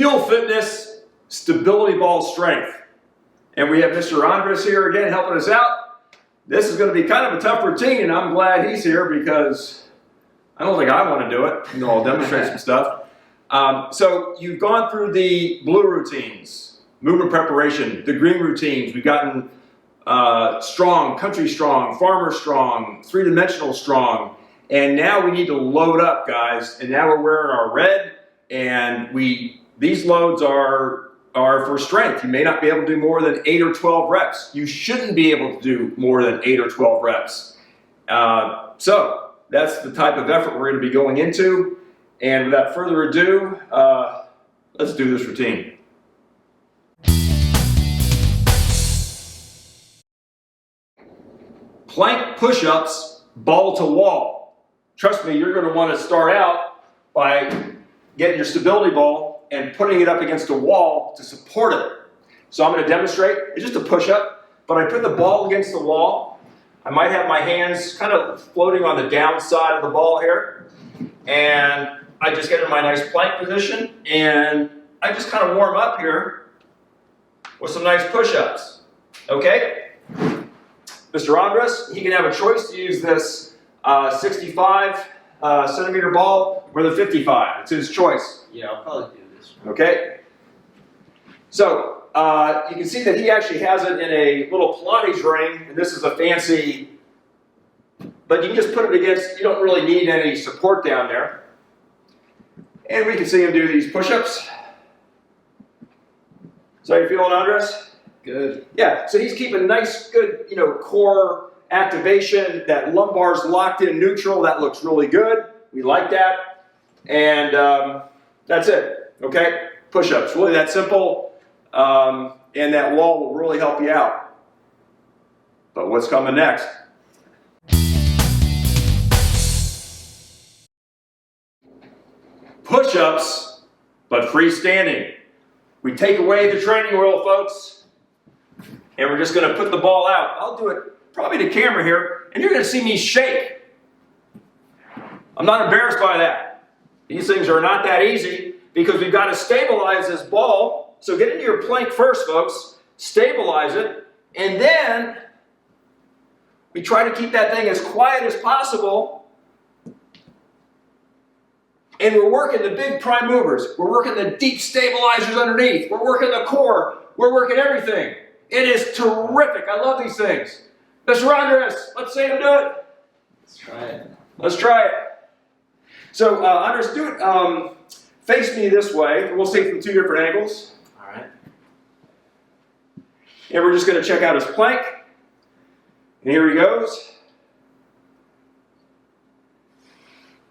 Mule Fitness, stability ball strength. And we have Mr. Andres here again helping us out. This is going to be kind of a tough routine, and I'm glad he's here because I don't think I want to do it. You know, I'll demonstrate some stuff. So you've gone through the blue routines, movement preparation, the green routines. We've gotten strong, country strong, farmer strong, three-dimensional strong. And now we need to load up, guys. And now we're wearing our red, and these loads are for strength. You may not be able to do more than 8 or 12 reps. You shouldn't be able to do more than 8 or 12 reps. So that's the type of effort we're going to be going into. And without further ado, let's do this routine. Plank push-ups, ball to wall. Trust me, you're going to want to start out by getting your stability ball and putting it up against a wall to support it. So I'm going to demonstrate. It's just a push-up, but I put the ball against the wall. I might have my hands kind of floating on the down side of the ball here. And I just get in my nice plank position, and I just kind of warm up here with some nice push-ups. Okay? Mr. Andres, he can have a choice to use this 65 centimeter ball or the 55. It's his choice. Yeah, I'll probably do this one. Okay? So, you can see that he actually has it in a little Pilates ring, and this is a fancy, but you can just put it against, you don't really need any support down there. And we can see him do these push-ups. So how you feeling, Andres? Good. Yeah, so he's keeping nice, good, core activation. That lumbar's locked in neutral. That looks really good. We like that. And that's it, okay? Push-ups, really that simple. And that wall will really help you out. But what's coming next? Push-ups, but freestanding. We take away the training wheel, folks, and we're just going to put the ball out. I'll do it probably to camera here, and you're going to see me shake. I'm not embarrassed by that. These things are not that easy because we've got to stabilize this ball. So get into your plank first, folks. Stabilize it, and then we try to keep that thing as quiet as possible. And we're working the big prime movers. We're working the deep stabilizers underneath. We're working the core. We're working everything. It is terrific. I love these things. Mr. Andres, let's see him do it. Let's try it. Let's try it. So, Andres, do it. Face me this way. We'll see it from 2 different angles. All right. And we're just going to check out his plank. And here he goes.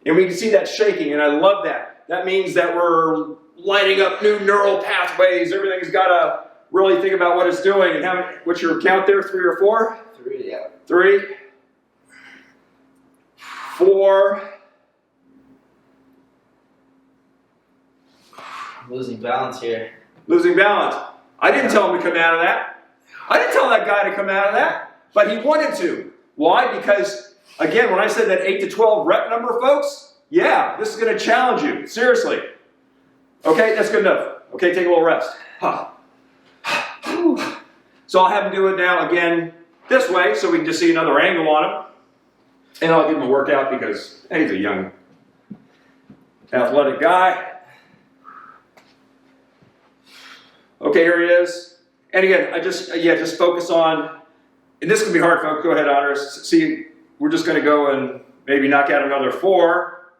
And we can see that shaking, and I love that. That means that we're lighting up new neural pathways. Everything's got to really think about what it's doing. And what's your count there, 3 or 4? 3, yeah. 3, 4. I'm losing balance here. Losing balance. I didn't tell him to come out of that. I didn't tell that guy to come out of that. But he wanted to. Why? Because, again, when I said that 8 to 12 rep number, folks, yeah, this is going to challenge you. Seriously. Okay, that's good enough. Okay, take a little rest. So I'll have him do it now again this way so we can just see another angle on him. And I'll give him a workout because he's a young, athletic guy. Okay, here he is. And again, just focus on, and this can be hard, folks. Go ahead, Andres. See, we're just going to go and maybe knock out another 4.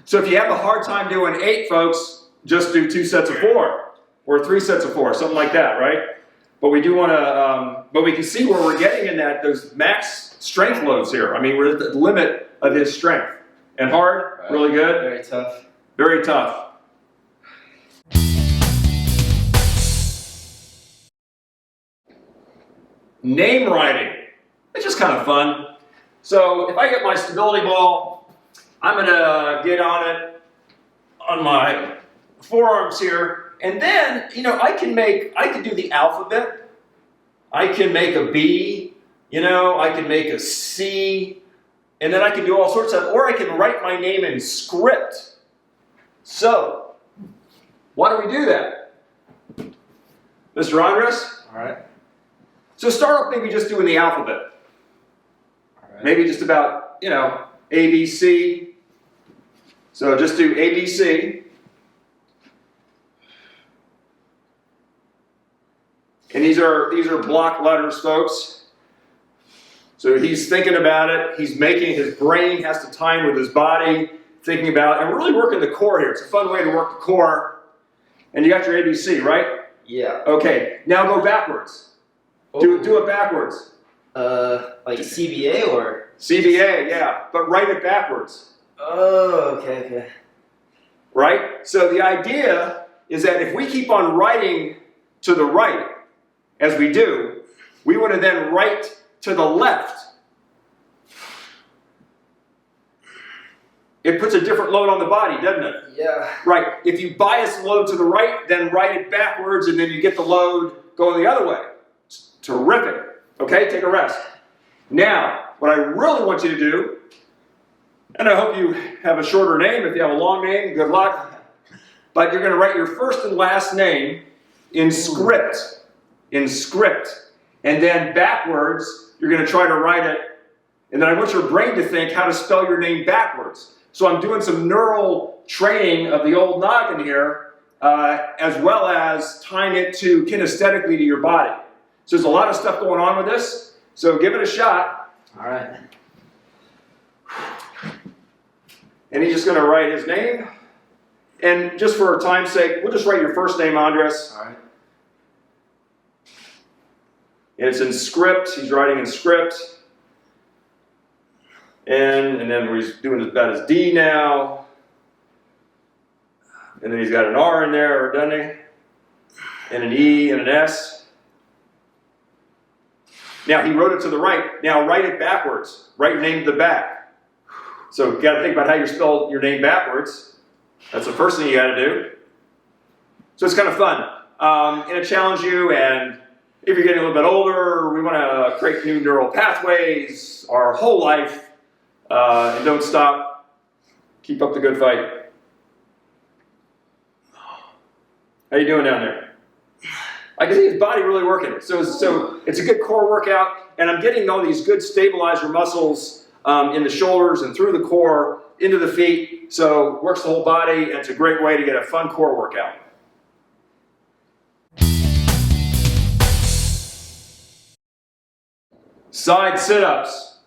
So if you have a hard time doing 8, folks, just do 2 sets of 4 or 3 sets of 4, something like that, right? But we do want to, but we can see where we're getting in that, those max strength loads here. I mean, we're at the limit of his strength. And hard, right. Really good. Very tough. Very tough. Name writing. It's just kind of fun. So if I get my stability ball, I'm going to get on it on my forearms here. And then, I can do the alphabet. I can make a B, I can make a C, and then I can do all sorts of, or I can write my name in script. So, Why do we do that? Mr. Andres? All right. So start off maybe just doing the alphabet. All right. Maybe just about, you know, A, B, C. So just do A, B, C. And these are block letters, folks. So he's thinking about it. He's making, his brain has to time with his body, thinking about, and we're really working the core here. It's a fun way to work the core. And you got your ABC, right? Yeah. Okay, now go backwards. Do it backwards. Like CBA or? CBA, yeah, but write it backwards. Oh, okay. Right? So the idea is that if we keep on writing to the right, as we do, we want to then write to the left. It puts a different load on the body, doesn't it? Yeah. Right. If you bias the load to the right, then write it backwards, and then you get the load going the other way. It's terrific. Okay, take a rest. Now, what I really want you to do, and I hope you have a shorter name. If you have a long name, good luck. But you're going to write your first and last name in script. In script. And then backwards, you're going to try to write it. And then I want your brain to think how to spell your name backwards. So I'm doing some neural training of the old noggin here, as well as tying it to kinesthetically to your body. So there's a lot of stuff going on with this. So give it a shot. All right. And he's just going to write his name. And just for time's sake, we'll just write your first name, Andres. All right. And it's in script. He's writing in script. And then he's doing about his D now. And then he's got an R in there, doesn't he? And an E and an S. Now he wrote it to the right. Now write it backwards. Write your name to the back. So you got to think about how you spell your name backwards. That's the first thing you got to do. So it's kind of fun. And it challenges you, and if you're getting a little bit older, we want to create new neural pathways our whole life. And don't stop. Keep up the good fight. How you doing down there? I can see his body really working. So it's a good core workout, and I'm getting all these good stabilizer muscles in the shoulders and through the core, into the feet. So works the whole body, and it's a great way to get a fun core workout. Side sit-ups.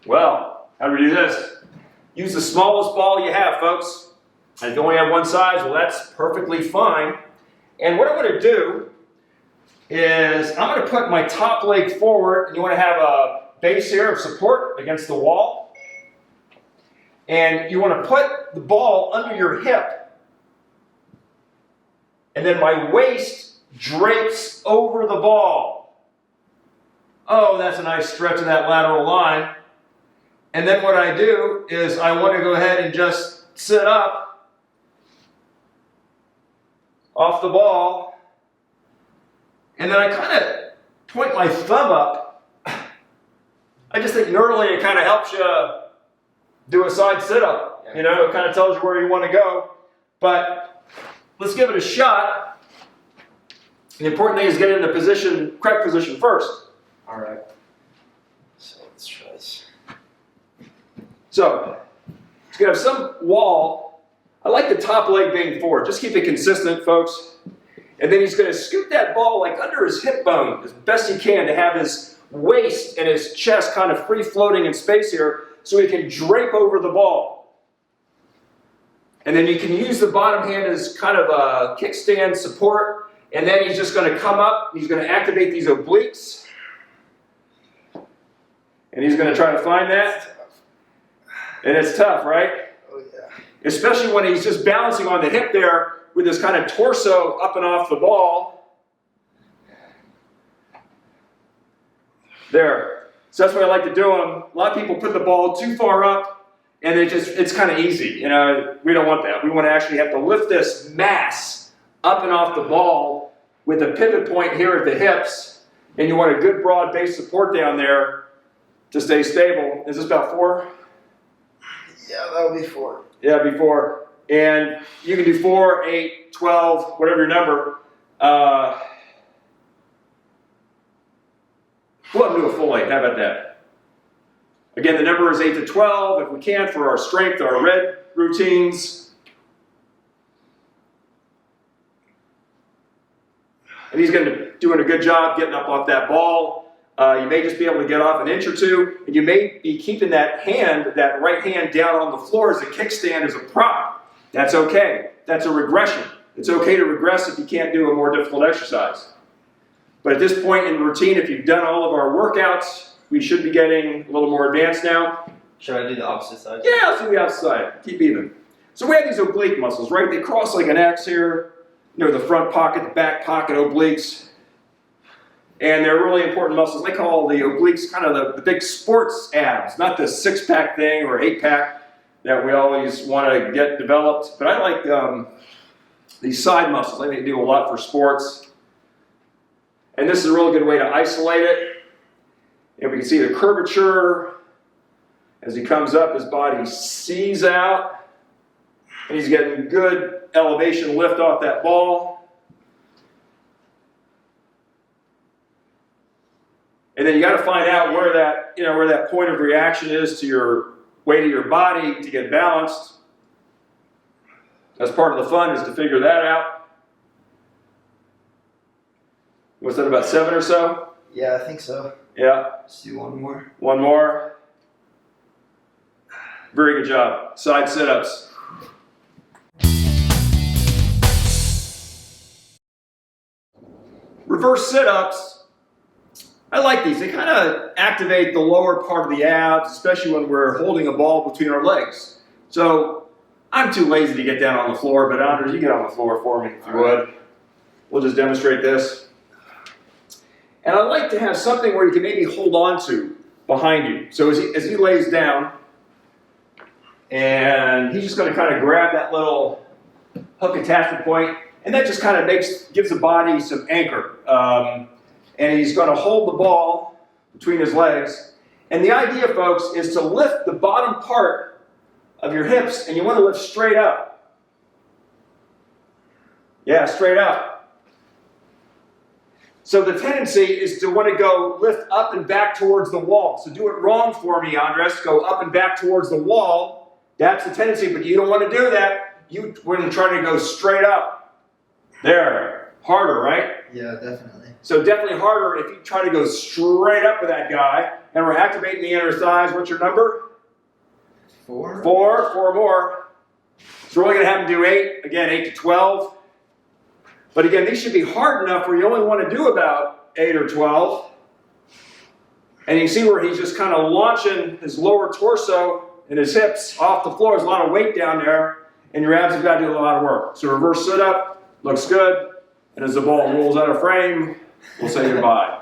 Well, how do we do this? Use the smallest ball you have, folks. And if you only have one size, well, that's perfectly fine. And what I'm going to do is I'm going to put my top leg forward, and you want to have a base here of support against the wall. And you want to put the ball under your hip. And then my waist drapes over the ball. Oh, that's a nice stretch of that lateral line. And then what I do is I want to go ahead and just sit up off the ball. And then I kind of point my thumb up. I just think neurally it kind of helps you do a side sit-up. You know, it kind of tells you where you want to go. But let's give it a shot. The important thing is get in the position, correct position first. All right. So let's try this. So, it's going to have some wall. I like the top leg being forward. Just keep it consistent, folks. And then he's going to scoot that ball like under his hip bone as best he can to have his waist and his chest kind of free floating in space here so he can drape over the ball. And then you can use the bottom hand as kind of a kickstand support. And then he's just going to come up. He's going to activate these obliques. And he's going to try to find that. And it's tough, right? Oh, yeah. Especially when he's just balancing on the hip there with his kind of torso up and off the ball. There. So that's what I like to do. A lot of people put the ball too far up, and it's kind of easy. You know, we don't want that. We want to actually have to lift this mass up and off the ball with a pivot point here at the hips, and you want a good broad base support down there to stay stable. Is this about 4? Yeah, that would be 4. Yeah, before. And you can do 4, 8, 12, whatever your number. We'll do a full 8. How about that? Again, the number is 8 to 12 if we can for our strength, our red routines. And he's going to doing a good job getting up off that ball. You may just be able to get off an inch or two, and you may be keeping that right hand down on the floor as a kickstand as a prop. That's okay. That's a regression. It's okay to regress if you can't do a more difficult exercise. But at this point in the routine, if you've done all of our workouts, we should be getting a little more advanced now. Should I do the opposite side? Yeah, let's do the outside. Keep even. So we have these oblique muscles, right? They cross like an X here. The front pocket, the back pocket, obliques. And they're really important muscles. They call the obliques kind of the big sports abs, not the six-pack thing or eight-pack that we always want to get developed. But I like these side muscles. I think they do a lot for sports. And this is a really good way to isolate it. And we can see the curvature as he comes up, his body sees out. And he's getting good elevation lift off that ball. And then you got to find out where that point of reaction is to your weight of your body to get balanced. That's part of the fun, is to figure that out. What's that, about 7 or so? Yeah, I think so. Yeah. Let's do one more. One more. Very good job. Side sit-ups. Reverse sit-ups, I like these. They kind of activate the lower part of the abs, especially when we're holding a ball between our legs. So I'm too lazy to get down on the floor, but Anders, you get on the floor for me if you would. We'll just demonstrate this. And I like to have something where you can maybe hold on to behind you. So as he lays down, and he's just going to kind of grab that little hook attachment point, and that just kind of gives the body some anchor. And he's going to hold the ball between his legs. And the idea, folks, is to lift the bottom part of your hips, and you want to lift straight up. Yeah, straight up. So the tendency is to want to go lift up and back towards the wall. So do it wrong for me, Andres. Go up and back towards the wall. That's the tendency, but you don't want to do that. You want to try to go straight up. There. Harder, right? Yeah, definitely. So definitely harder if you try to go straight up with that guy. And we're activating the inner thighs. What's your number? 4. 4 more. So we're only going to have him do 8. Again, 8 to 12. But again, these should be hard enough where you only want to do about 8 or 12. And you can see where he's just kind of launching his lower torso and his hips off the floor. There's a lot of weight down there, and your abs have got to do a lot of work. So reverse sit-up, looks good. And as the ball rolls out of frame, we'll say goodbye.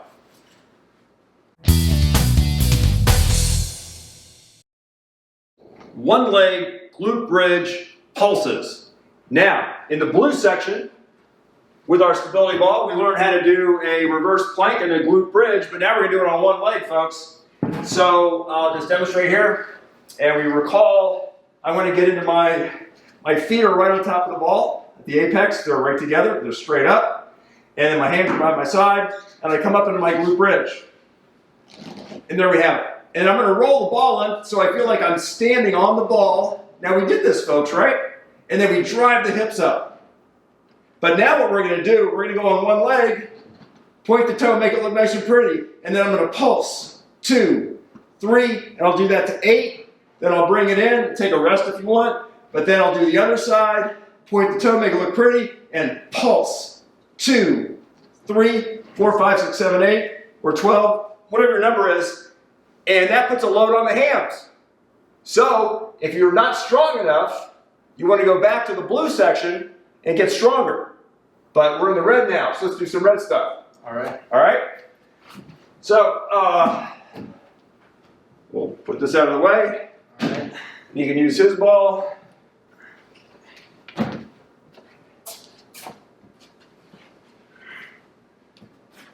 One leg glute bridge pulses. Now, in the blue section, with our stability ball, we learned how to do a reverse plank and a glute bridge, but now we're going to do it on one leg, folks. So I'll just demonstrate here. And we recall, I want to get into my feet are right on top of the ball. At the apex, they're right together, they're straight up. And then my hands are by my side, and I come up into my glute bridge. And there we have it. And I'm going to roll the ball in so I feel like I'm standing on the ball. Now we did this, folks, right? And then we drive the hips up. But now what we're going to do, we're going to go on one leg, point the toe, make it look nice and pretty. And then I'm going to pulse. 2, 3, and I'll do that to 8. Then I'll bring it in, take a rest if you want. But then I'll do the other side, point the toe, make it look pretty, and pulse. 2, 3, 4, 5, 6, 7, 8, or 12, whatever your number is. And that puts a load on the hams. So if you're not strong enough, you want to go back to the blue section and get stronger. But we're in the red now, so let's do some red stuff. All right. All right? So we'll put this out of the way. All right. You can use his ball.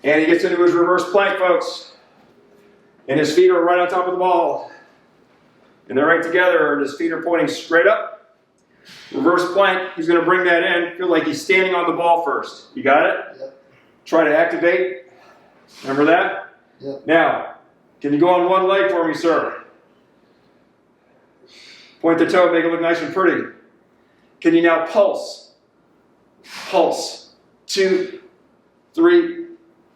And he gets into his reverse plank, folks. And his feet are right on top of the ball. And they're right together, and his feet are pointing straight up. Reverse plank, he's gonna bring that in. Feel like he's standing on the ball first. You got it? Yep. Try to activate. Remember that? Yep. Now, can you go on one leg for me, sir? Point the toe, make it look nice and pretty. Can you now pulse? Pulse. 2, 3,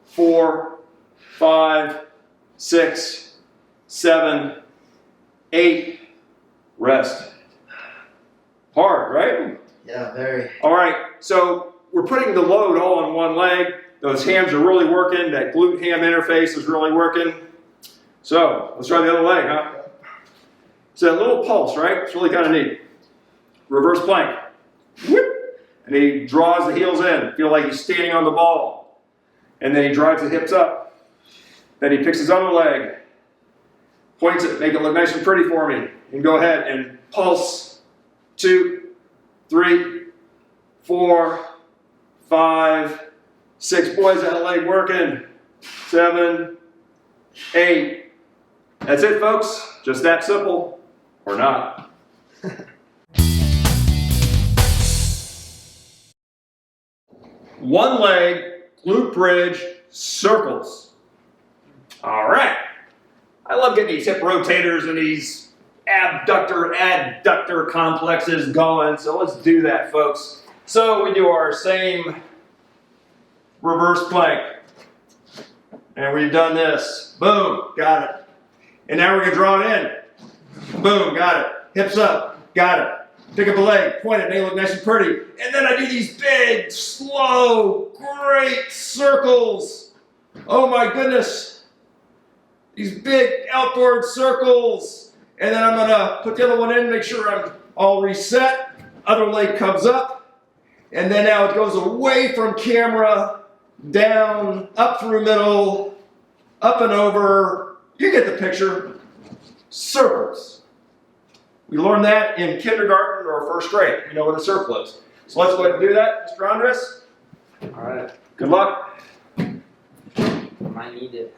4, 5, 6, 7, 8. Rest. Hard, right? Yeah, very. All right, so we're putting the load all on one leg. Those hams are really working. That glute ham interface is really working. So let's try the other leg, huh? So that little pulse, right? It's really kind of neat. Reverse plank. Whoop. And he draws the heels in. Feel like he's standing on the ball. And then he drives the hips up. Then he picks his other leg. Points it, make it look nice and pretty for me. And go ahead and pulse. 2, 3, 4, 5, 6. Boys, that leg working. 7, 8. That's it, folks. Just that simple. Or not. One leg, glute bridge, circles. All right. I love getting these hip rotators and these abductor, adductor complexes going. So let's do that, folks. So we do our same reverse plank. And we've done this. Boom, got it. And now we're going to draw it in. Boom, got it. Hips up, got it. Pick up a leg, point it, make it look nice and pretty. And then I do these big, slow, great circles. Oh my goodness. These big outboard circles. And then I'm gonna put the other one in, make sure I'm all reset. Other leg comes up. And then now it goes away from camera, down, up through middle, up and over. You get the picture. Circles. We learned that in kindergarten or first grade. You know what a circle is. So let's go ahead and do that, Mr. Andres. All right. Good luck. Might need it.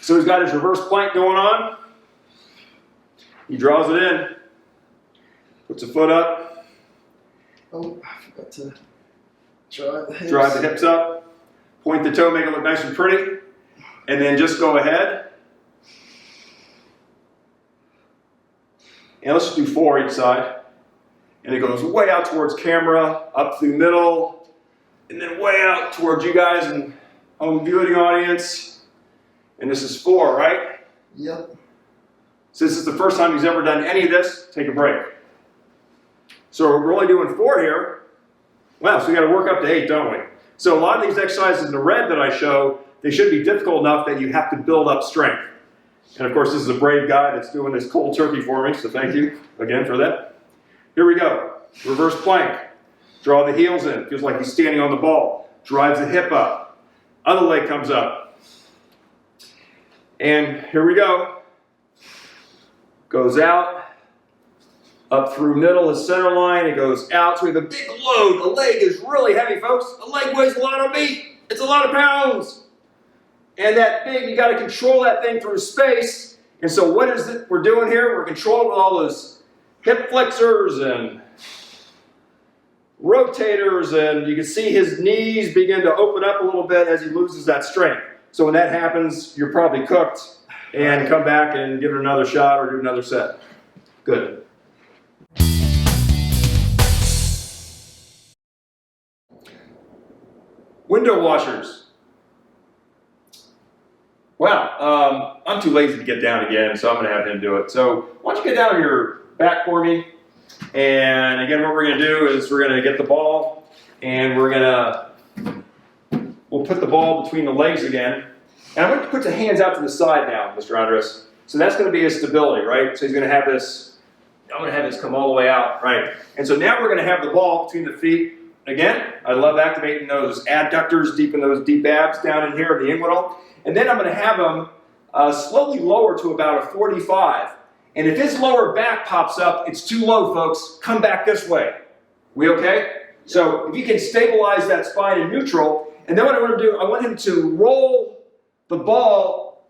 So he's got his reverse plank going on. He draws it in. Puts a foot up. Oh, I forgot to drive the hips. Drive the hips up. Point the toe, make it look nice and pretty. And then just go ahead. And let's just do 4 each side. And it goes way out towards camera, up through middle, and then way out towards you guys and home viewing audience. And this is 4, right? Yep. Since this is the first time he's ever done any of this, take a break. So we're only doing 4 here. Wow, so we got to work up to 8, don't we? So a lot of these exercises in the red that I show, they should be difficult enough that you have to build up strength. And of course, this is a brave guy that's doing this cold turkey for me, so thank you again for that. Here we go. Reverse plank. Draw the heels in. Feels like he's standing on the ball. Drives the hip up. Other leg comes up. And here we go. Goes out. Up through middle, the center line, it goes out. So we have a big load. The leg is really heavy, folks. The leg weighs a lot of meat. It's a lot of pounds. And that big, you got to control that thing through space. And so what is it we're doing here? We're controlling with all those hip flexors and rotators. And you can see his knees begin to open up a little bit as he loses that strength. So when that happens, you're probably cooked. And come back and give it another shot or do another set. Good. Window washers. Wow, I'm too lazy to get down again, so I'm going to have him do it. So why don't you get down on your back for me? And again, what we're going to do is we're going to get the ball, and we'll put the ball between the legs again. And I'm going to put the hands out to the side now, Mr. Andres. So that's going to be his stability, right? So he's going to have this, I'm going to have this come all the way out, right? And so now we're going to have the ball between the feet. Again, I love activating those adductors deep in those deep abs down in here, the inguinal. And then I'm going to have him slowly lower to about a 45. And if his lower back pops up, it's too low, folks. Come back this way. We okay? So if you can stabilize that spine in neutral, and then what I want to do, I want him to roll the ball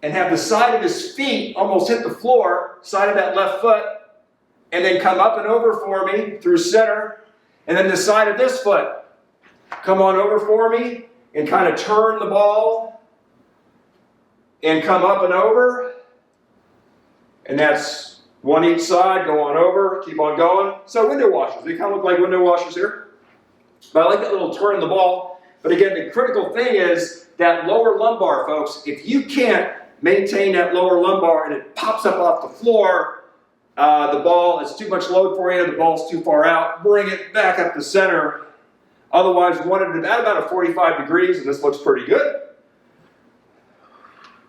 and have the side of his feet almost hit the floor, side of that left foot, and then come up and over for me through center, and then the side of this foot. Come on over for me and kind of turn the ball and come up and over. And that's one each side, go on over, keep on going. So window washers, they kind of look like window washers here. But I like that little turn of the ball. But again, the critical thing is that lower lumbar, folks. If you can't maintain that lower lumbar and it pops up off the floor, the ball is too much load for you, the ball's too far out, bring it back up to center. Otherwise, we want it at about a 45 degrees, and this looks pretty good.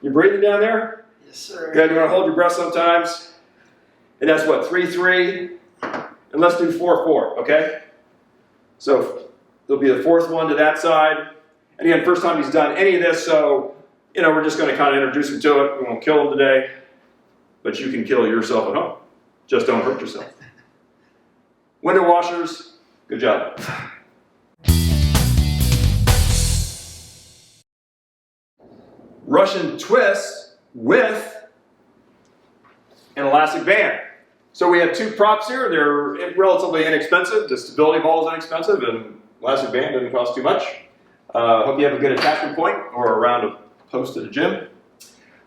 You breathing down there? Yes, sir. Good. You want to hold your breath sometimes. And that's what, 3-3. And let's do 4-4, okay? So there'll be the fourth one to that side. And again, first time he's done any of this, so we're just going to kind of introduce him to it. We won't kill him today, but you can kill yourself at home. Just don't hurt yourself. Window washers, good job. Russian twist with an elastic band. So we have two props here. They're relatively inexpensive. The stability ball is inexpensive, and elastic band doesn't cost too much. Hope you have a good attachment point or around a post at the gym.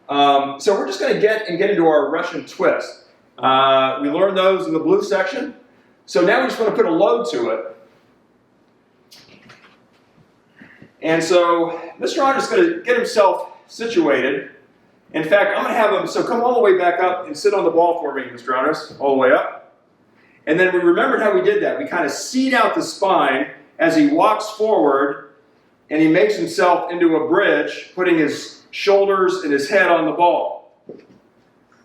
So we're just going to get into our Russian twist. We learned those in the blue section. So now we just want to put a load to it. And so Mr. Andres is going to get himself situated. In fact, I'm going to have him, so come all the way back up and sit on the ball for me, Mr. Andres, all the way up. And then we remembered how we did that. We kind of seat out the spine as he walks forward, and he makes himself into a bridge, putting his shoulders and his head on the ball.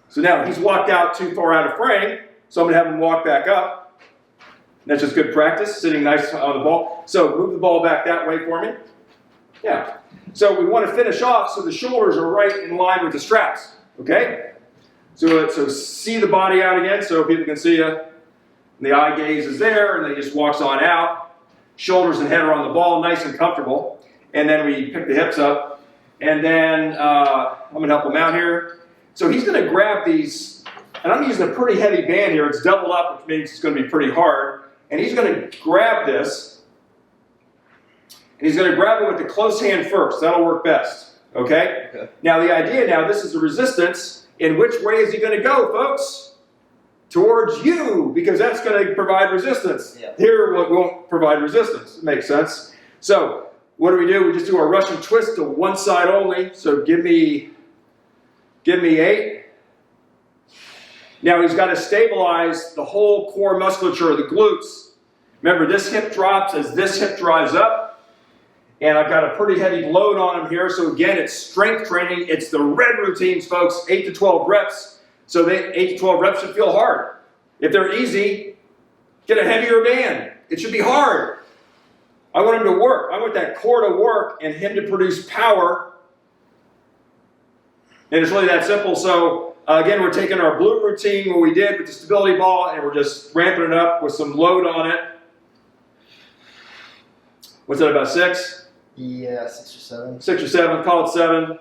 So now he's walked out too far out of frame, so I'm going to have him walk back up. And that's just good practice, sitting nice on the ball. So move the ball back that way for me. Yeah. So we want to finish off so the shoulders are right in line with the straps. Okay? So see the body out again so people can see you. The eye gaze is there, and then he just walks on out. Shoulders and head are on the ball, nice and comfortable. And then we pick the hips up. And then I'm going to help him out here. So he's going to grab these, and I'm using a pretty heavy band here. It's doubled up, which means it's going to be pretty hard. And he's going to grab this. And he's going to grab it with the close hand first. That'll work best. Okay? Now the idea this is the resistance. In which way is he going to go, folks? Towards you, because that's going to provide resistance. Yeah. Here it won't provide resistance. It makes sense. So what do? We just do a Russian twist to one side only. So give me 8. Now he's got to stabilize the whole core musculature of the glutes. Remember, this hip drops as this hip drives up. And I've got a pretty heavy load on him here. So again, it's strength training. It's the red routines, folks, 8 to 12 reps. So 8 to 12 reps should feel hard. If they're easy, get a heavier band. It should be hard. I want him to work. I want that core to work and him to produce power. And it's really that simple. So again, we're taking our blue routine, what we did with the stability ball, and we're just ramping it up with some load on it. What's that, about 6? Yeah, 6 or 7. 6 or 7, call it 7.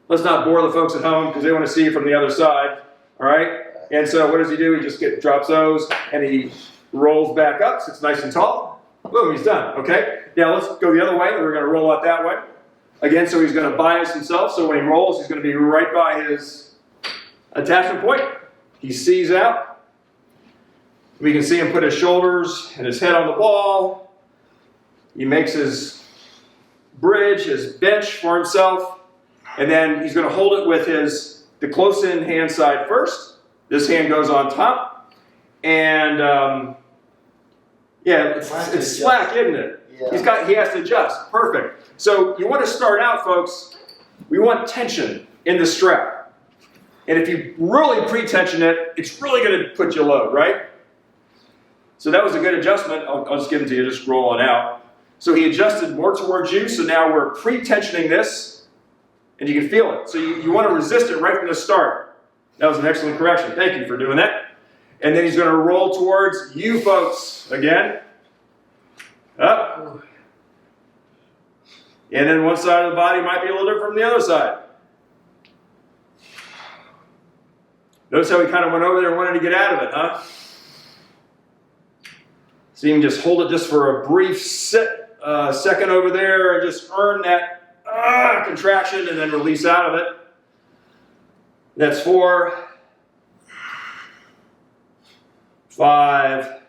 Let's not bore the folks at home because they want to see it from the other side. All right? And so what does he do? He just drops those and he rolls back up, sits nice and tall. Boom, he's done. Okay? Now let's go the other way. We're going to roll out that way. Again, so he's going to bias himself. So when he rolls, he's going to be right by his attachment point. He sees out. We can see him put his shoulders and his head on the ball. He makes his bridge, his bench for himself, and then he's going to hold it with the close-in hand side first. This hand goes on top, and it's slack, isn't it? Yeah. He has to adjust. Perfect. So you want to start out, folks. We want tension in the strap, and if you really pre-tension it, it's really going to put you low, right? So that was a good adjustment. I'll just give it to you. Just roll on out. So he adjusted more towards you, so now we're pre-tensioning this, and you can feel it. So you want to resist it right from the start. That was an excellent correction. Thank you for doing that. And then he's going to roll towards you folks again. Up. And then one side of the body might be a little different from the other side. Notice how he kind of went over there and wanted to get out of it, huh? So you can just hold it just for a brief second over there and just earn that contraction and then release out of it. That's 4, 5,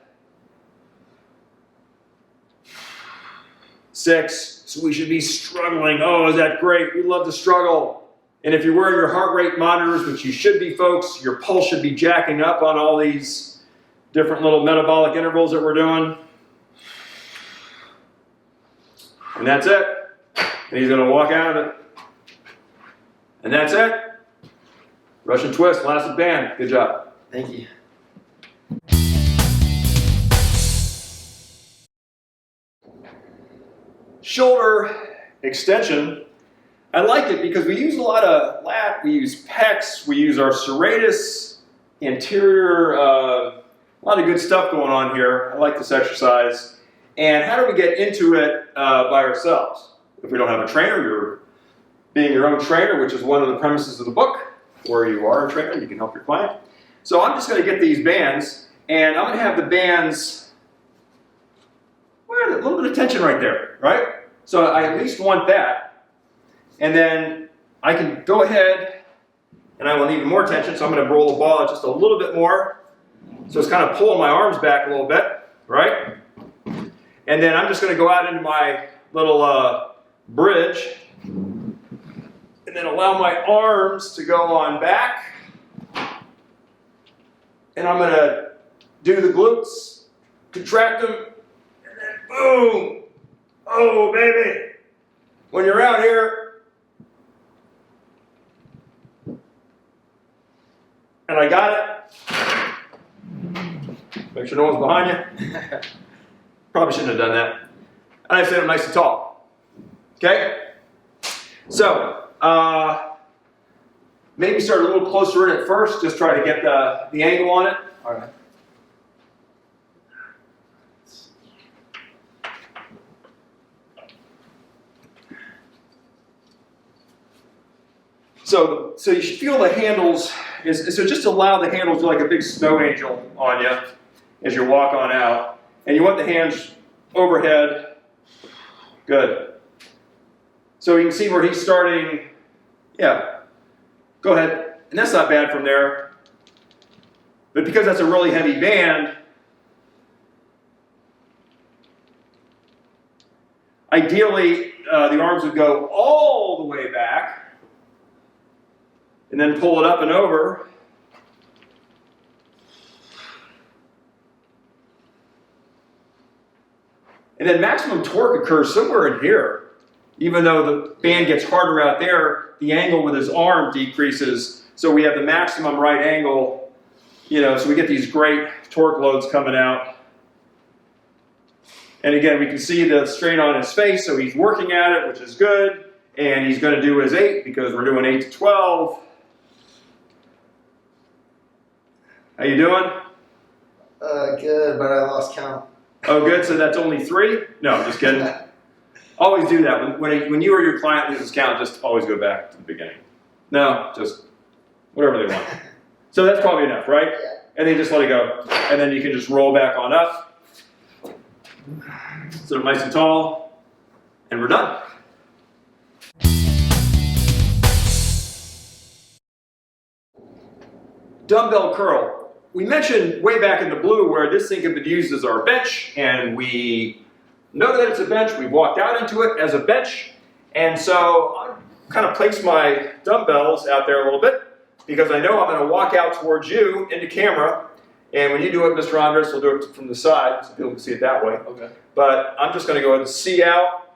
6. So we should be struggling. Oh, is that great? We love to struggle. And if you're wearing your heart rate monitors, which you should be, folks, your pulse should be jacking up on all these different little metabolic intervals that we're doing. And that's it. And he's going to walk out of it. And that's it. Russian twist, elastic band. Good job. Thank you. Shoulder extension. I like it because we use a lot of lat, we use pecs, we use our serratus, anterior, a lot of good stuff going on here. I like this exercise. And how do we get into it by ourselves? If we don't have a trainer, you're being your own trainer, which is one of the premises of the book, or you are a trainer, you can help your client. So I'm just going to get these bands, and I'm going to have the bands, well, a little bit of tension right there, right? So I at least want that. And then I can go ahead, and I want even more tension, so I'm going to roll the ball out just a little bit more. So it's kind of pulling my arms back a little bit, right? And then I'm just going to go out into my little bridge, and then allow my arms to go on back. And I'm going to do the glutes, contract them, and then boom! Oh, baby! When you're out here, and I got it. Make sure no one's behind you. Probably shouldn't have done that. And I sit up nice and tall. Okay? So, maybe start a little closer in at first. Just try to get the angle on it. All right. So you should feel the handles, so just allow the handles to like a big snow angel on you as you walk on out. And you want the hands overhead. Good. So you can see where he's starting. Yeah. Go ahead. And that's not bad from there. But because that's a really heavy band, ideally the arms would go all the way back. And then pull it up and over. And then maximum torque occurs somewhere in here. Even though the band gets harder out there, the angle with his arm decreases. So we have the maximum right angle, so we get these great torque loads coming out. And again, we can see the strain on his face, so he's working at it, which is good. And he's going to do his 8 because we're doing 8 to 12. How you doing? Good, but I lost count. Oh, good. So that's only 3? No, I'm just kidding. Always do that. When you or your client loses count, just always go back to the beginning. No, just whatever they want. So that's probably enough, right? Yeah. And then just let it go. And then you can just roll back on up. Sit up nice and tall. And we're done. Dumbbell curl. We mentioned way back in the blue where this thing can be used as our bench, and we know that it's a bench. We walked out into it as a bench, and so I kind of place my dumbbells out there a little bit because I know I'm going to walk out towards you into camera, and when you do it, Mr. Andres, we'll do it from the side so people can see it that way. Okay. But I'm just going to go ahead and see out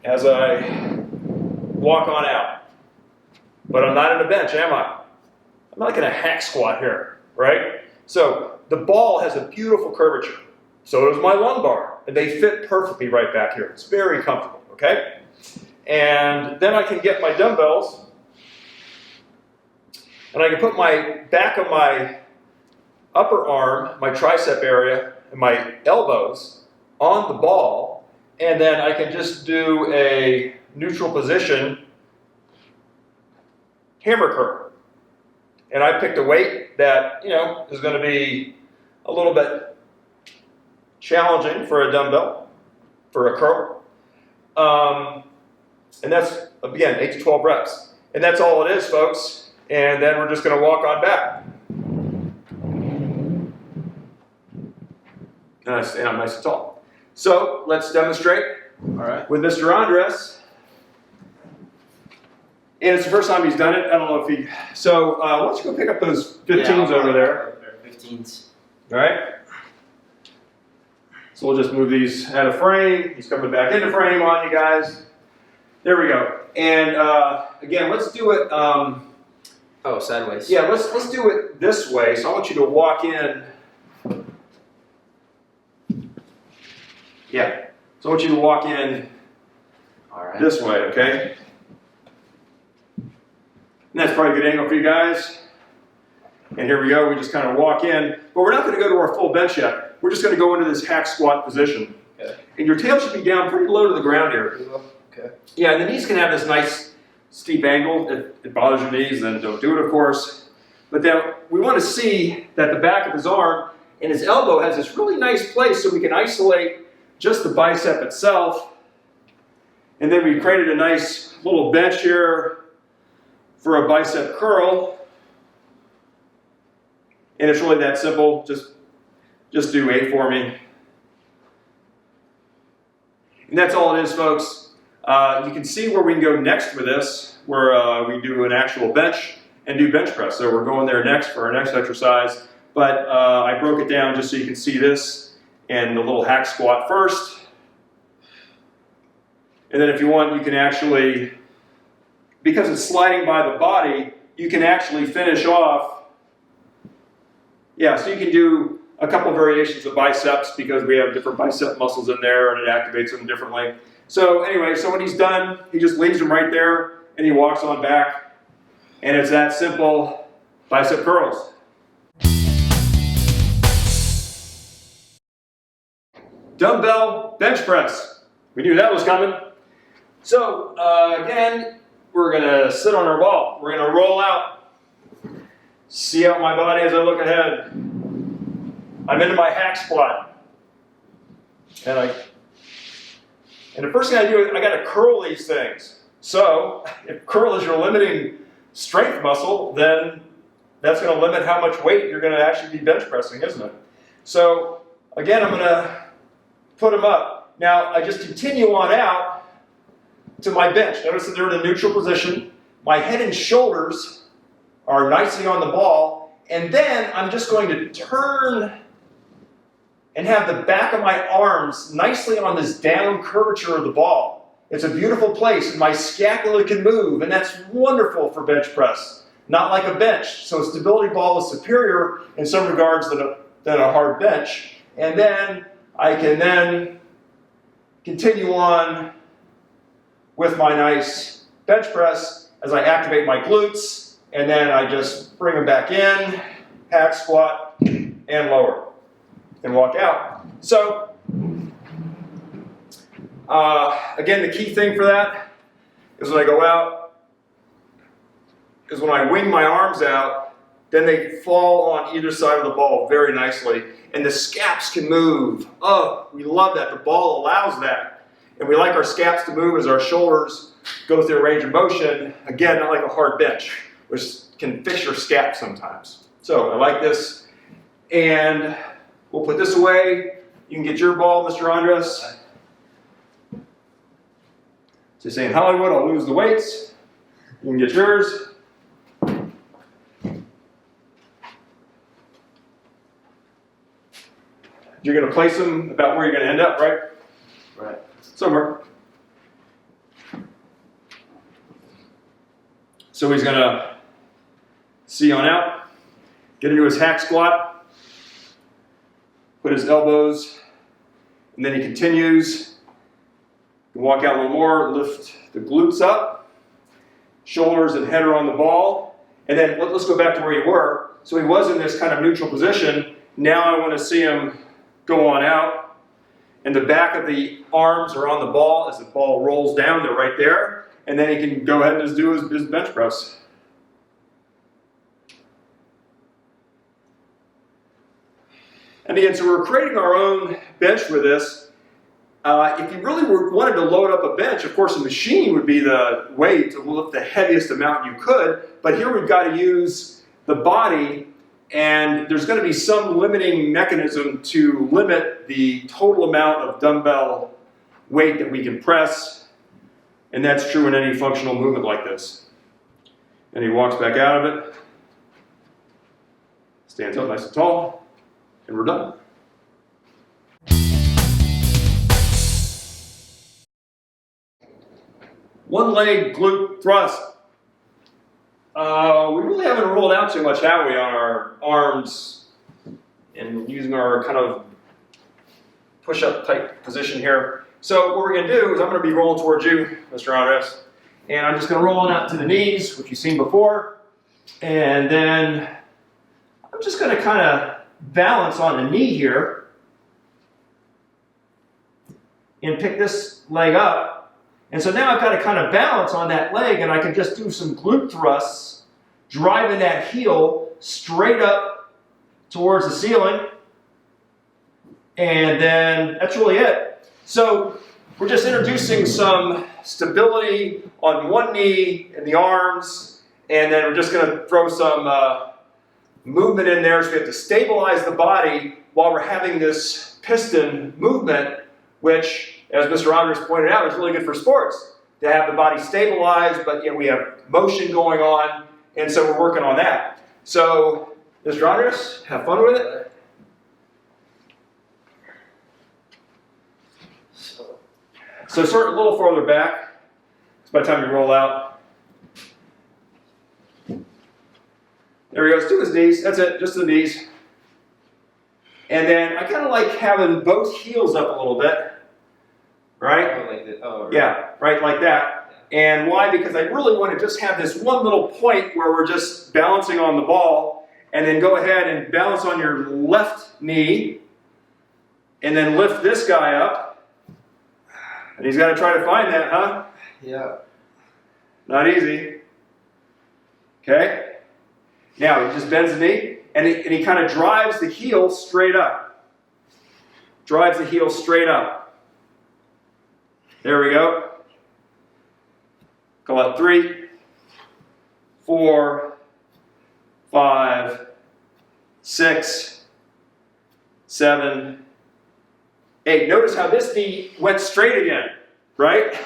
as I walk on out. But I'm not in a bench, am I? I'm not like in a hack squat here, right? So the ball has a beautiful curvature. So does my lumbar, and they fit perfectly right back here. It's very comfortable, okay? And then I can get my dumbbells, and I can put my back of my upper arm, my tricep area, and my elbows on the ball, and then I can just do a neutral position hammer curl. And I picked a weight that, you know, is going to be a little bit challenging for a dumbbell, for a curl. And that's, again, 8 to 12 reps. And that's all it is, folks. And then we're just going to walk on back. And I stand up nice and tall. So let's demonstrate with Mr. Andres. And it's the first time he's done it. I don't know if he... So why don't you go pick up those 15s over there. 15s. All right. So we'll just move these out of frame. He's coming back into frame on you guys. There we go. And again, let's do it... oh, sideways. Yeah, let's do it this way. So I want you to walk in... Yeah. So I want you to walk in this way, okay? And that's probably a good angle for you guys. And here we go. We just kind of walk in. But we're not going to go to our full bench yet. We're just going to go into this hack squat position. Okay. And your tail should be down pretty low to the ground here. Okay. Yeah, and the knees can have this nice steep angle. If it bothers your knees, then don't do it, of course. But then we want to see that the back of his arm and his elbow has this really nice place so we can isolate just the bicep itself. And then we created a nice little bench here for a bicep curl. And it's really that simple. Just do 8 for me. And that's all it is, folks. You can see where we can go next with this, where we do an actual bench and do bench press. So we're going there next for our next exercise. But I broke it down just so you can see this and the little hack squat first. And then if you want, you can actually, because it's sliding by the body, you can actually finish off. Yeah, so you can do a couple variations of biceps because we have different bicep muscles in there and it activates them differently. So anyway, so when he's done, he just leaves them right there and he walks on back. And it's that simple, bicep curls. Dumbbell bench press. We knew that was coming. So again, we're gonna sit on our ball. We're gonna roll out. See out my body as I look ahead. I'm into my hack squat. And the first thing I do is I gotta curl these things. So if curl is your limiting strength muscle, then that's gonna limit how much weight you're gonna actually be bench pressing, isn't it? So again, I'm gonna put them up. Now I just continue on out to my bench. Notice that they're in a neutral position. My head and shoulders are nicely on the ball. And then I'm just going to turn and have the back of my arms nicely on this down curvature of the ball. It's a beautiful place, and my scapula can move, and that's wonderful for bench press. Not like a bench. So a stability ball is superior in some regards than a hard bench. And then I can then continue on with my nice bench press as I activate my glutes, and then I just bring them back in, hack squat, and lower, and walk out. So, again, the key thing for that is when I go out, is when I wing my arms out, then they fall on either side of the ball very nicely, and the scaps can move. Oh, we love that. The ball allows that. And we like our scaps to move as our shoulders go through a range of motion. Again, not like a hard bench, which can fix your scap sometimes. So I like this. And we'll put this away. You can get your ball, Mr. Andres. So say in Hollywood, I'll lose the weights. You can get yours. You're going to place them about where you're going to end up, right? Right. Somewhere. So he's going to see on out, get into his hack squat, put his elbows, and then he continues. Walk out a little more, lift the glutes up, shoulders and head are on the ball, and then let's go back to where you were. So he was in this kind of neutral position. Now I want to see him go on out. And the back of the arms are on the ball as the ball rolls down. They're right there. And then he can go ahead and just do his bench press. And again, so we're creating our own bench for this. If you really wanted to load up a bench, of course a machine would be the way to lift the heaviest amount you could, but here we've got to use the body, and there's going to be some limiting mechanism to limit the total amount of dumbbell weight that we can press, and that's true in any functional movement like this. And he walks back out of it, stands up nice and tall, and we're done. One leg glute thrust. We really haven't rolled out too much, have we, on our arms and using our kind of push-up type position here. So what we're going to do is I'm going to be rolling towards you, Mr. Andres, and I'm just going to roll out to the knees, which you've seen before, and then I'm just going to kind of balance on the knee here and pick this leg up. And so now I've got to kind of balance on that leg, and I can just do some glute thrusts, driving that heel straight up towards the ceiling. And then that's really it. So we're just introducing some stability on one knee in the arms, and then we're just going to throw some movement in there. So we have to stabilize the body while we're having this piston movement, which, as Mr. Andres pointed out, is really good for sports, to have the body stabilized, but yet we have motion going on, and so we're working on that. So, Mr. Andres, have fun with it. So start a little further back. It's by the time you roll out. There we go. Let's do his knees. That's it, just the knees. And then I kind of like having both heels up a little bit. Right? Oh, like that. Oh, right. Yeah, right, like that. And why? Because I really want to just have this one little point where we're just balancing on the ball, and then go ahead and balance on your left knee, and then lift this guy up. And he's got to try to find that, huh? Yeah. Not easy. Okay? Now, he just bends the knee, and he kind of drives the heel straight up. Drives the heel straight up. There we go. Go out 3, 4, 5, 6, 7, 8. Notice how this knee went straight again, right?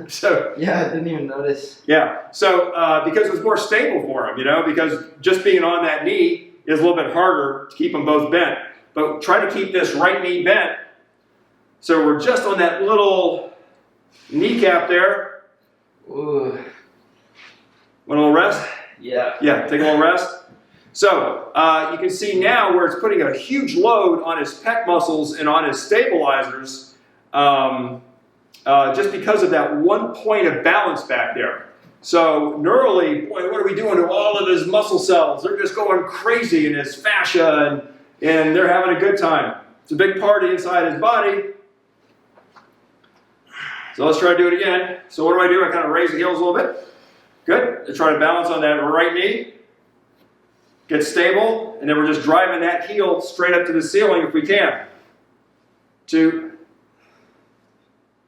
So Yeah, I didn't even notice. yeah. So because it was more stable for him, because just being on that knee is a little bit harder to keep them both bent. But try to keep this right knee bent. So we're just on that little kneecap there. Ooh. Want a little rest? Yeah. Yeah, take a little rest. So you can see now where it's putting a huge load on his pec muscles and on his stabilizers, just because of that one point of balance back there. So neurally, boy, what are we doing to all of his muscle cells? They're just going crazy in his fascia, and they're having a good time. It's a big party inside his body. So let's try to do it again. So what do? I kind of raise the heels a little bit. Good. I try to balance on that right knee. Get stable, and then we're just driving that heel straight up to the ceiling if we can. 2,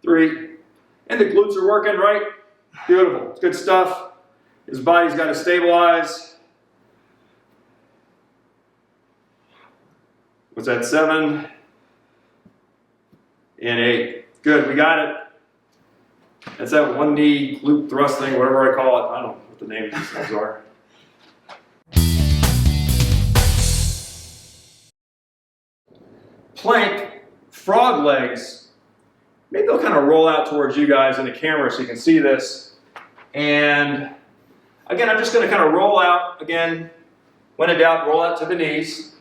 3, and the glutes are working, right? Beautiful. It's good stuff. His body's got to stabilize. What's that? 7 and 8. Good. We got it. That's that one knee glute thrust thing, whatever I call it. I don't know what the name of these things are. Plank, frog legs. Maybe they'll kind of roll out towards you guys in the camera so you can see this. And again, I'm just going to kind of roll out again. When in doubt, roll out to the knees.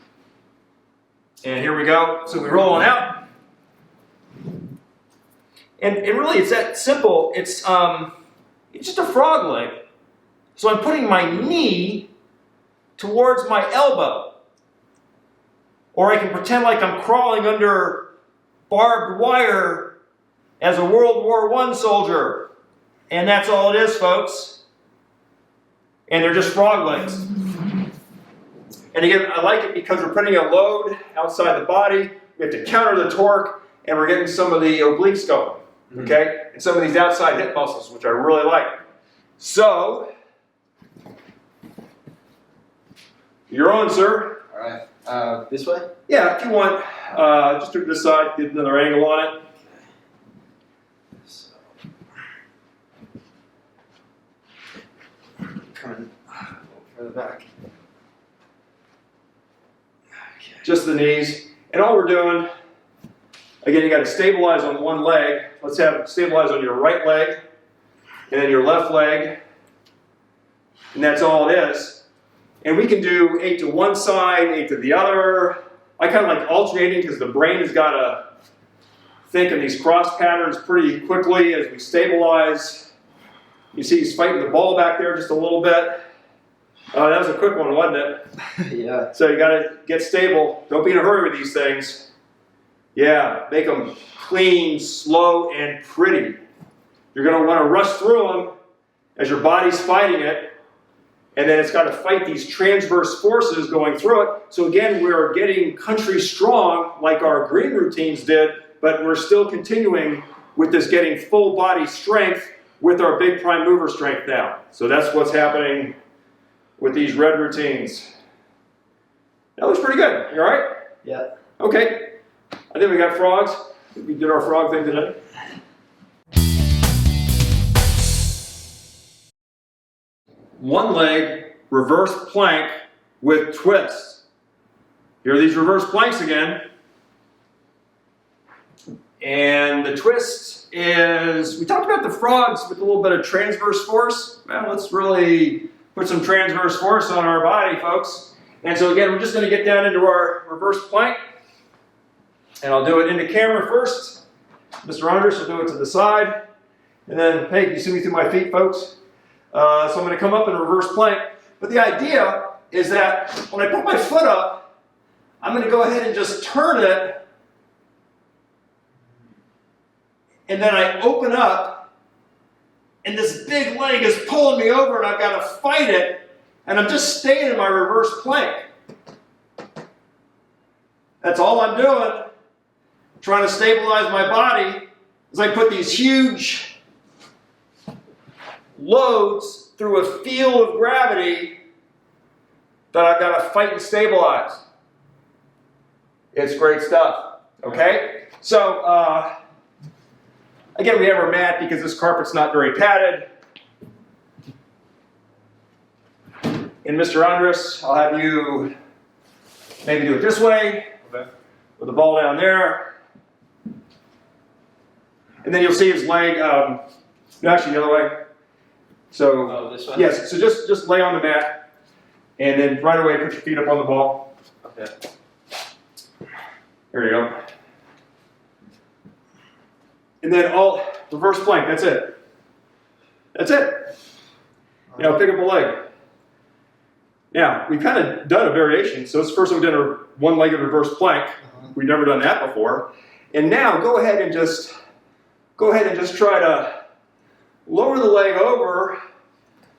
And here we go. So we're rolling out. And really, it's that simple. It's just a frog leg. So I'm putting my knee towards my elbow. Or I can pretend like I'm crawling under barbed wire as a World War I soldier. And that's all it is, folks. And they're just frog legs. And again, I like it because we're putting a load outside the body. We have to counter the torque, and we're getting some of the obliques going, okay? And some of these outside hip muscles, which I really like. So, you're on, sir. All right. This way? Yeah, if you want, just to this side, get another angle on it. So, coming further back. Okay. Just the knees. And all we're doing, again, you got to stabilize on one leg. Let's have it stabilize on your right leg, and then your left leg. And that's all it is. And we can do 8 to one side, 8 to the other. I kind of like alternating because the brain has got to think in these cross patterns pretty quickly as we stabilize. You see he's fighting the ball back there just a little bit. That was a quick one, wasn't it? Yeah. So you got to get stable. Don't be in a hurry with these things. Yeah, make them clean, slow, and pretty. You're going to want to rush through them as your body's fighting it. And then it's got to fight these transverse forces going through it. So again, we're getting country strong like our green routines did, but we're still continuing with this getting full body strength with our big prime mover strength now. So that's what's happening with these red routines. That looks pretty good. You all right? Yeah. Okay. I think we got frogs. We did our frog thing today. One leg reverse plank with twists. Here are these reverse planks again. And the twist is, we talked about the frogs with a little bit of transverse force. Well, let's really put some transverse force on our body, folks. And so again, we're just going to get down into our reverse plank. And I'll do it into camera first. Mr. Andres will do it to the side. And then, hey, you see me through my feet, folks? So I'm going to come up in a reverse plank. But the idea is that when I put my foot up, I'm going to go ahead and just turn it. And then I open up. And this big leg is pulling me over and I've got to fight it. And I'm just staying in my reverse plank. That's all I'm doing. Trying to stabilize my body as I put these huge loads through a field of gravity that I've got to fight and stabilize. It's great stuff, okay? So, again, we have our mat because this carpet's not very padded. And Mr. Andres, I'll have you maybe do it this way, okay, with the ball down there. And then you'll see his leg, no, actually the other way. So, this one? yes, so just lay on the mat, and then right away put your feet up on the ball. Okay. There you go. And then all reverse plank, that's it. That's it. You know, pick up a leg. Now, we've kind of done a variation. So it's the first time we've done a one-legged reverse plank. We've never done that before. And now go ahead and just try to lower the leg over,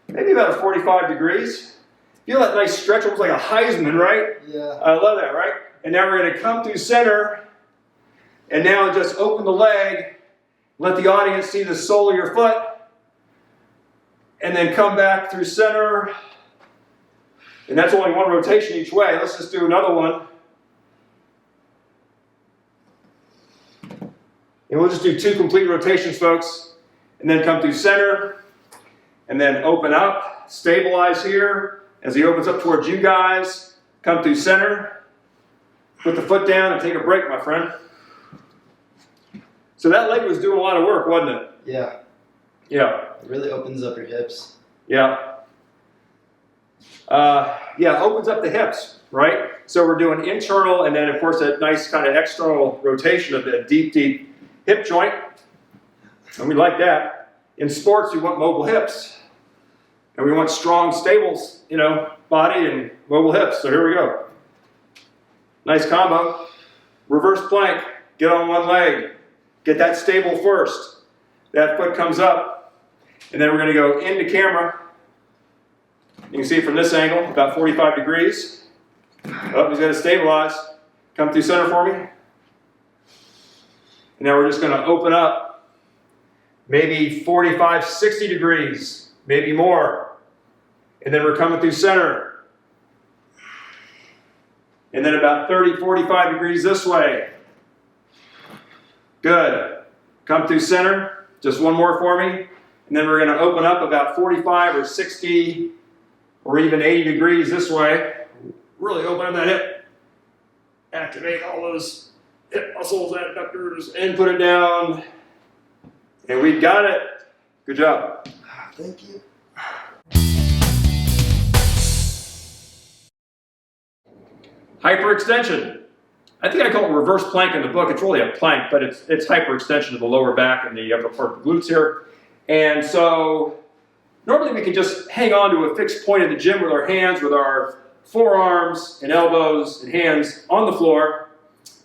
maybe about 45 degrees. Feel that nice stretch, almost like a Heisman, right? Yeah. I love that, right? And now we're going to come through center, and now just open the leg, let the audience see the sole of your foot, and then come back through center. And that's only one rotation each way. Let's just do another one. And we'll just do 2 complete rotations, folks. And then come through center. And then open up. Stabilize here. As he opens up towards you guys. Come through center. Put the foot down and take a break, my friend. So that leg was doing a lot of work, wasn't it? Yeah. Yeah. It really opens up your hips. Yeah. Yeah, opens up the hips, right? So we're doing internal and then, of course, that nice kind of external rotation of the deep, deep hip joint. And we like that. In sports, we want mobile hips. And we want strong, stable, body and mobile hips. So here we go. Nice combo. Reverse plank. Get on one leg. Get that stable first. That foot comes up. And then we're going to go into camera. You can see it from this angle, about 45 degrees. Oh, he's going to stabilize. Come through center for me. And now we're just going to open up maybe 45, 60 degrees, maybe more. And then we're coming through center. And then about 30, 45 degrees this way. Good. Come through center. Just one more for me. And then we're going to open up about 45 or 60 or even 80 degrees this way. Really open up that hip. Activate all those hip muscles, adductors, and put it down. And we got it. Good job. Thank you. Hyperextension. I think I call it reverse plank in the book. It's really a plank, but it's hyperextension of the lower back and the upper part of the glutes here. And so normally we can just hang on to a fixed point in the gym with our hands, with our forearms and elbows and hands on the floor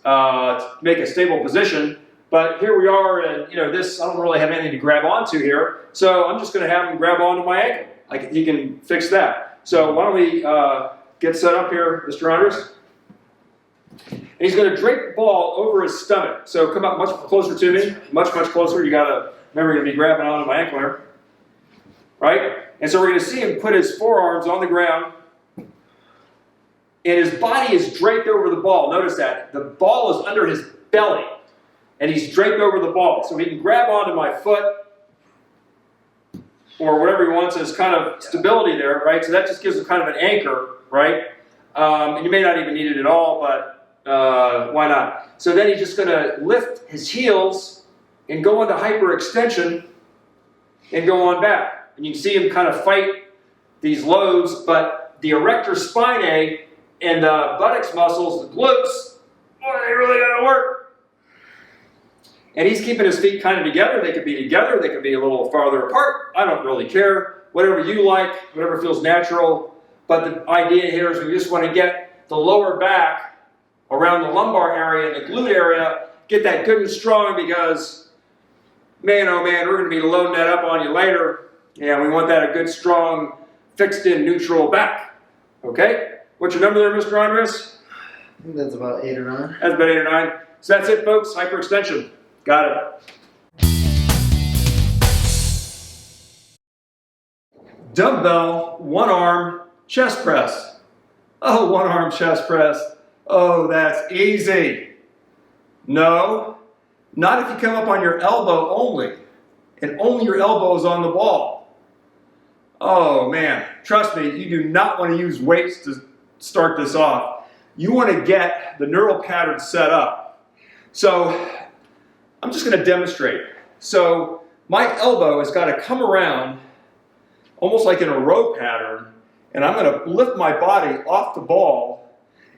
to make a stable position. But here we are, and this, I don't really have anything to grab onto here. So I'm just going to have him grab onto my ankle. He can fix that. So why don't we get set up here, Mr. Andres? And he's going to drape the ball over his stomach. So come up much closer to me, much closer. You got to remember, you're going to be grabbing onto my ankle here, right? And so we're going to see him put his forearms on the ground, and his body is draped over the ball. Notice that the ball is under his belly, and he's draped over the ball. So he can grab onto my foot or whatever he wants as kind of stability there, right? So that just gives him kind of an anchor, right? And you may not even need it at all, but why not? So then he's just going to lift his heels and go into hyperextension and go on back. And you can see him kind of fight these loads, but the erector spinae and the buttocks muscles, the glutes, boy, they really got to work. And he's keeping his feet kind of together. They could be together. They could be a little farther apart. I don't really care. Whatever you like, whatever feels natural. But the idea here is we just want to get the lower back around the lumbar area and the glute area, get that good and strong, because, man, oh man, we're going to be loading that up on you later. And we want that a good, strong, fixed-in, neutral back. Okay? What's your number there, Mr. Andres? I think that's about 8 or 9. That's about 8 or 9. So that's it, folks. Hyperextension. Got it. Dumbbell, one arm, chest press. Oh, one arm chest press. Oh, that's easy. No, not if you come up on your elbow only, and only your elbow is on the ball. Oh man, trust me, you do not want to use weights to start this off. You want to get the neural pattern set up. So I'm just going to demonstrate. So my elbow has got to come around almost like in a row pattern, and I'm going to lift my body off the ball.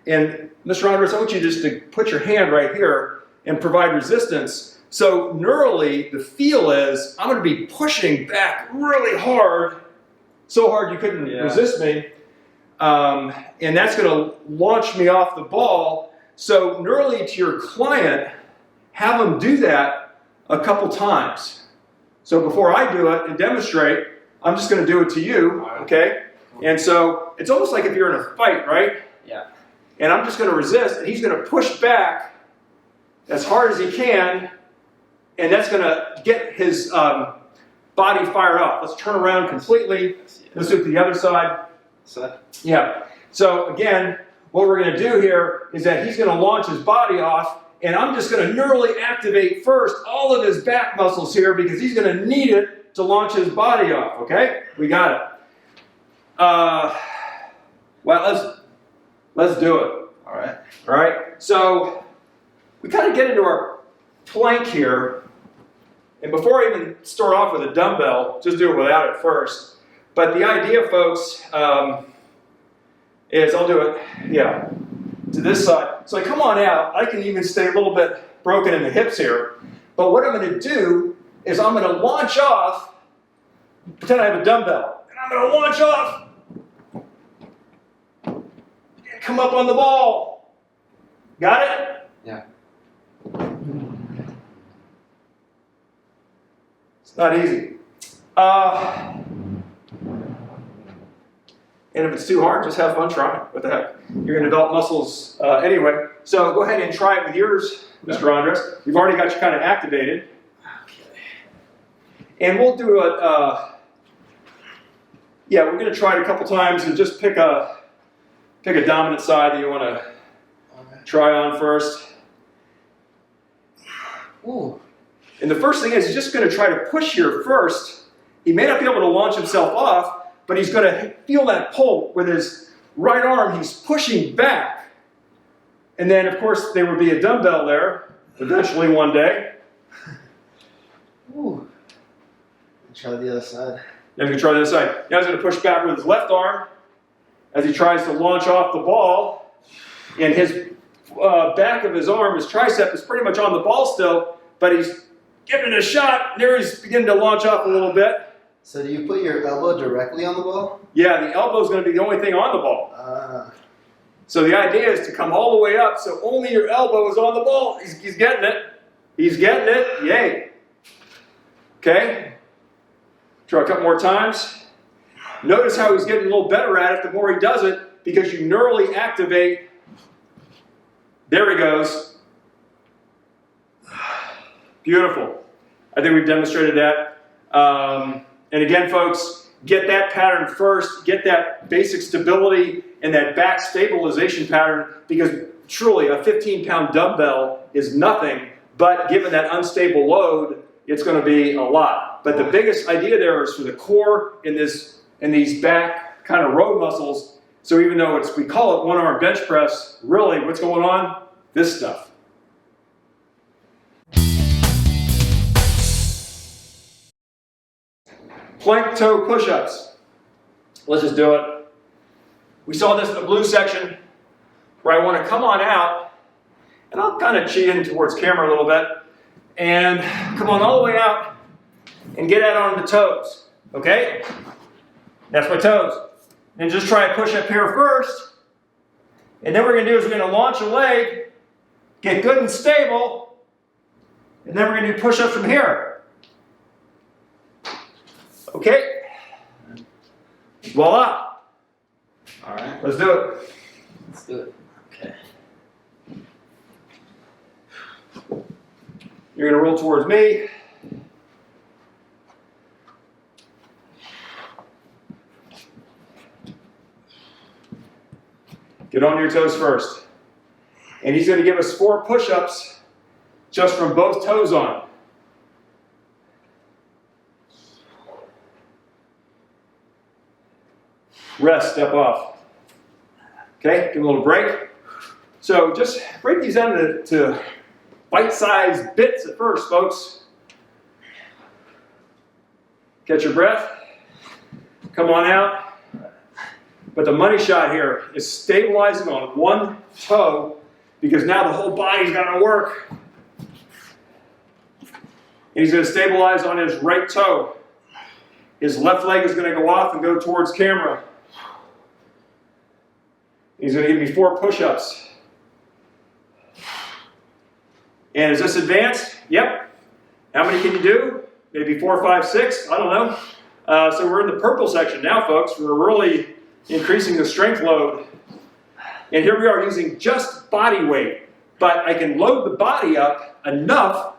And Mr. Andres, I want you just to put your hand right here and provide resistance. So neurally, the feel is I'm going to be pushing back really hard, so hard you couldn't resist me. And that's going to launch me off the ball. So neurally to your client, have them do that a couple times. So before I do it and demonstrate, I'm just going to do it to you, okay? And so it's almost like if you're in a fight, right? Yeah. And I'm just going to resist, and he's going to push back as hard as he can, and that's going to get his body fired up. Let's turn around completely. Let's do it to the other side. Yeah. So again, what we're going to do here is that he's going to launch his body off, and I'm just going to neurally activate first all of his back muscles here, because he's going to need it to launch his body off, okay? We got it. Well, let's do it. All right. All right. So we kind of get into our plank here. And before I even start off with a dumbbell, just do it without it first. But the idea, folks, is I'll do it, to this side. So I come on out. I can even stay a little bit broken in the hips here. But what I'm going to do is I'm going to launch off, pretend I have a dumbbell. And I'm going to launch off. Come up on the ball. Got it? Yeah. It's not easy. And if it's too hard, just have fun trying. What the heck? You're going to develop muscles anyway. So go ahead and try it with yours, Mr. Andres. We've already got you kind of activated. Okay. And we'll do yeah, we're going to try it a couple times and just pick a dominant side that you want to try on first. Ooh. And the first thing is he's just going to try to push here first. He may not be able to launch himself off, but he's going to feel that pull with his right arm. He's pushing back. And then, of course, there would be a dumbbell there eventually one day. Ooh. Try the other side. Now he's going to try the other side. Now he's going to push back with his left arm as he tries to launch off the ball. And his back of his arm, his tricep, is pretty much on the ball still, but he's giving it a shot. There he's beginning to launch off a little bit. So do you put your elbow directly on the ball? Yeah, the elbow is going to be the only thing on the ball. So the idea is to come all the way up, so only your elbow is on the ball. He's getting it. He's getting it. Yay. Okay. Try a couple more times. Notice how he's getting a little better at it the more he does it, because you neurally activate. There he goes. Beautiful. I think we've demonstrated that. And again, folks, get that pattern first. Get that basic stability and that back stabilization pattern, because truly a 15-pound dumbbell is nothing, but given that unstable load, it's going to be a lot. But the biggest idea there is for the core and these back kind of road muscles. So even though we call it one-arm bench press, really what's going on? This stuff. Plank toe push-ups. Let's just do it. We saw this in the blue section where I want to come on out, and I'll kind of cheat in towards camera a little bit, and come on all the way out and get out on the toes. Okay? That's my toes. And just try a push-up here first. And then what we're going to do is we're going to launch a leg, get good and stable, and then we're going to do push-ups from here. Okay? Voila! All right. Let's do it. Let's do it. Okay. You're going to roll towards me. Get on your toes first. And he's going to give us 4 push-ups just from both toes on. Rest, step off. Okay, give a little break. So just break these down to bite-sized bits at first, folks. Catch your breath. Come on out. But the money shot here is stabilizing on one toe, because now the whole body's got to work. And he's going to stabilize on his right toe. His left leg is going to go off and go towards camera. He's going to give me 4 push-ups. And is this advanced? Yep. How many can you do? Maybe 4, 5, 6? I don't know. So we're in the purple section now, folks. We're really increasing the strength load. And here we are using just body weight. But I can load the body up enough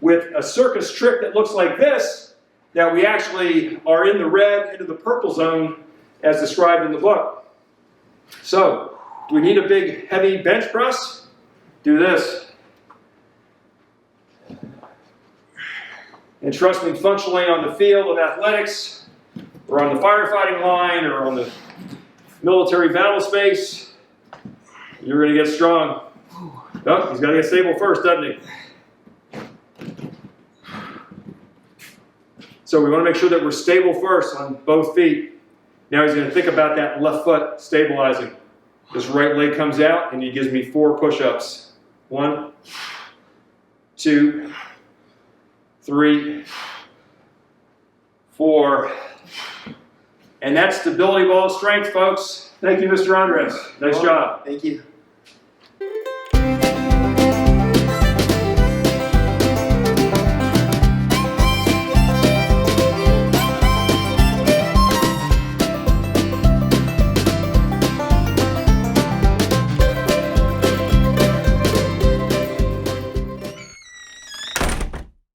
with a circus trick that looks like this, that we actually are in the red into the purple zone as described in the book. So, do we need a big, heavy bench press? Do this. And trust me, functionally on the field of athletics, or on the firefighting line, or on the military battle space, you're going to get strong. Oh, he's got to get stable first, doesn't he? So we want to make sure that we're stable first on both feet. Now he's going to think about that left foot stabilizing. His right leg comes out and he gives me 4 push-ups. 1, 2, 3, 4. And that's stability ball strength, folks. Thank you, Mr. Andres. Nice job. Thank you.